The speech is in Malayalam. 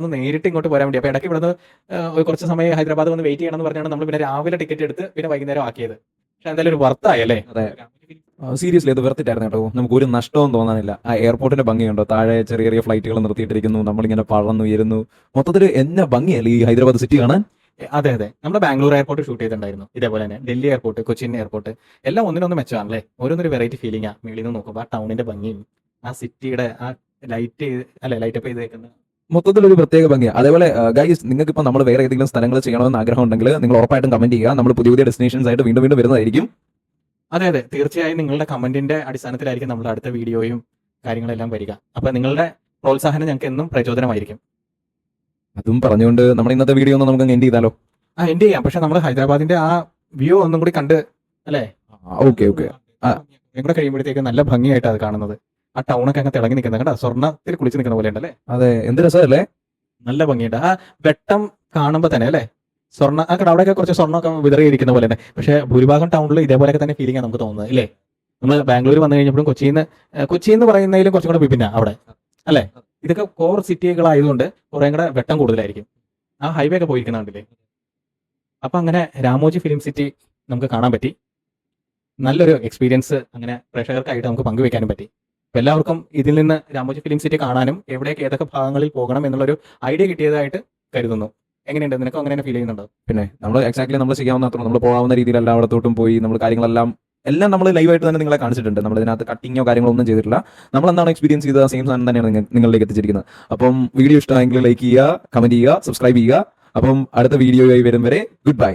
ഒന്ന് നേരിട്ട് ഇങ്ങോട്ട് പോരാൻ വേണ്ടി. അപ്പോൾ ഇടയ്ക്ക് ഇവിടുന്ന് കുറച്ച് സമയം ഹൈദരാബാദ് വന്ന് വെയിറ്റ് ചെയ്യണം എന്ന് പറഞ്ഞാണ് നമ്മൾ പിന്നെ രാവിലെ ടിക്കറ്റ് എടുത്ത് പിന്നെ വൈകുന്നേരം ആക്കിയത്. പക്ഷെ എന്തായാലും ഒരു വർത്തായി അല്ലേ? അതെ, സീരിയസ്ലി അത് വെറുത്തിട്ടായിരുന്നു കേട്ടോ. നമുക്ക് ഒരു നഷ്ടവും തോന്നാനില്ല. ആ എയർപോർട്ടിന്റെ ഭംഗിയുണ്ടോ, താഴെ ചെറിയ ചെറിയ ഫ്ലൈറ്റുകൾ നിർത്തിയിട്ടിരിക്കുന്നു, നമ്മളിങ്ങനെ പറന്നുയരുന്നു. മൊത്തത്തിൽ എന്നാ ഭംഗിയല്ലേ ഈ ഹൈദരാബാദ് സിറ്റി കാണാൻ. അതെ അതെ, നമ്മുടെ ബാംഗ്ലൂർ എയർപോർട്ട് ഷൂട്ട് ചെയ്തിട്ടുണ്ടായിരുന്നു ഇതേപോലെ തന്നെ. ഡൽഹി എയർപോർട്ട്, കൊച്ചിൻ എയർപോർട്ട് എല്ലാം ഒന്നിനൊന്ന് മെച്ചമാണല്ലേ. ഓരോന്നൊരു വെറൈറ്റി ഫീലിംഗാ മേളിൽ നിന്ന് നോക്കുമ്പോൾ. ആ ടൗണിന്റെ ഭംഗിയും ആ സിറ്റിയുടെ ആ ലൈറ്റപ്പ് ചെയ്തേക്കുന്ന മൊത്തത്തിൽ ഒരു പ്രത്യേക ഭംഗിയാണ്. അതേപോലെ ഗൈസ്, നിങ്ങൾക്ക് ഇപ്പോൾ നമ്മൾ വേറെ ഏതെങ്കിലും സ്ഥലങ്ങൾ ചെയ്യണമെന്ന് ആഗ്രഹം ഉണ്ടെങ്കിൽ നിങ്ങൾ ഉറപ്പായിട്ടും കമന്റ് ചെയ്യുക. നമ്മൾ പുതിയ പുതിയ ഡെസ്റ്റിനേഷൻസ് ആയിട്ട് വീണ്ടും വീണ്ടും വരുന്നതായിരിക്കും. അതെ അതെ, തീർച്ചയായും നിങ്ങളുടെ കമന്റിന്റെ അടിസ്ഥാനത്തിലായിരിക്കും നമ്മുടെ അടുത്ത വീഡിയോയും കാര്യങ്ങളെല്ലാം വരിക. അപ്പൊ നിങ്ങളുടെ പ്രോത്സാഹനം ഞങ്ങൾക്ക് എന്നും പ്രചോദനമായിരിക്കും. അതും പറഞ്ഞുകൊണ്ട് നമ്മുടെ ഇന്നത്തെ വീഡിയോ ഒന്ന് നമുക്ക് എൻഡ് ചെയ്താലോ? എൻഡ് ചെയ്യാം. പക്ഷെ നമ്മൾ ഹൈദരാബാദിന്റെ ആ വ്യൂ ഒന്നും കൂടി കണ്ട് അല്ലേ? Okay okay. ഇവിടെ കഴിയുമ്പോഴത്തേക്ക് നല്ല ഭംഗിയായിട്ട് അത് കാണുന്നത്. ആ ടൗണൊക്കെ അങ്ങ് തിളങ്ങി നിൽക്കുന്നത് കണ്ടാ, സ്വർണ്ണത്തിൽ കുളിച്ച് നിൽക്കുന്ന പോലെ ഉണ്ടല്ലേ. അതെ, എന്ത് രസമല്ലേ. നല്ല ഭംഗിയുണ്ട് ആ വെട്ടം കാണുമ്പോൾ തന്നെ അല്ലേ. സ്വർണ്ണ ആ അവിടെയൊക്കെ കുറച്ച് സ്വർണ്ണമൊക്കെ വിതറിയിരിക്കുന്ന പോലെ തന്നെ. പക്ഷേ ഭൂരിഭാഗം ടൗണിൽ ഇതേപോലെയൊക്കെ തന്നെ ഫീലിംഗ് നമുക്ക് തോന്നുന്നത് അല്ലേ. നമ്മൾ ബാംഗ്ലൂർ വന്നു കഴിഞ്ഞപ്പോഴും കൊച്ചി എന്ന് പറയുന്നതിലും കുറച്ചും കൂടെ വിഭിന്ന അവിടെ അല്ലേ. ഇതൊക്കെ കോർ സിറ്റികളായതുകൊണ്ട് കുറേ കൂടെ വെട്ടം കൂടുതലായിരിക്കും. ആ ഹൈവേ ഒക്കെ പോയിരിക്കുന്നുണ്ടല്ലേ. അപ്പൊ അങ്ങനെ രാമോജി ഫിലിം സിറ്റി നമുക്ക് കാണാൻ പറ്റി. നല്ലൊരു എക്സ്പീരിയൻസ് അങ്ങനെ പ്രേക്ഷകർക്കായിട്ട് നമുക്ക് പങ്കുവെക്കാനും പറ്റി. അപ്പൊ എല്ലാവർക്കും ഇതിൽ നിന്ന് രാമോജി ഫിലിം സിറ്റി കാണാനും എവിടേക്ക് ഏതൊക്കെ ഭാഗങ്ങളിൽ പോകണം എന്നുള്ളൊരു ഐഡിയ കിട്ടിയതായിട്ട് കരുതുന്നു. എങ്ങനെയുണ്ട്, നിനക്ക് അങ്ങനെ ഫീൽ ചെയ്യുന്നുണ്ടോ? പിന്നെ നമ്മൾ എക്സാക്ട്ലി നമ്മൾ ചെയ്യാവുന്ന അത്ര നമ്മൾ പോകാവുന്ന രീതിയിൽ എല്ലായിടത്തോട്ടും പോയി നമ്മൾ കാര്യങ്ങളെല്ലാം നമ്മൾ ലൈവായിട്ട് തന്നെ നിങ്ങളെ കാണിച്ചിട്ടുണ്ട്. നമ്മൾ ഇതിനകത്ത് കട്ടിങ്ങോ കാര്യങ്ങളോ ഒന്നും ചെയ്തിട്ടില്ല. നമ്മൾ എന്താണ് എക്സ്പീരിയൻസ് ചെയ്ത സെയിം സാധനം തന്നെയാണ് നിങ്ങളിലേക്ക് എത്തിച്ചിരിക്കുന്നത്. അപ്പം വീഡിയോ ഇഷ്ടമായെങ്കിൽ ലൈക്ക് ചെയ്യുക, കമന്റ് ചെയ്യുക, സബ്സ്ക്രൈബ് ചെയ്യുക. അപ്പം അടുത്ത വീഡിയോയായി വരും വരെ ഗുഡ് ബൈ.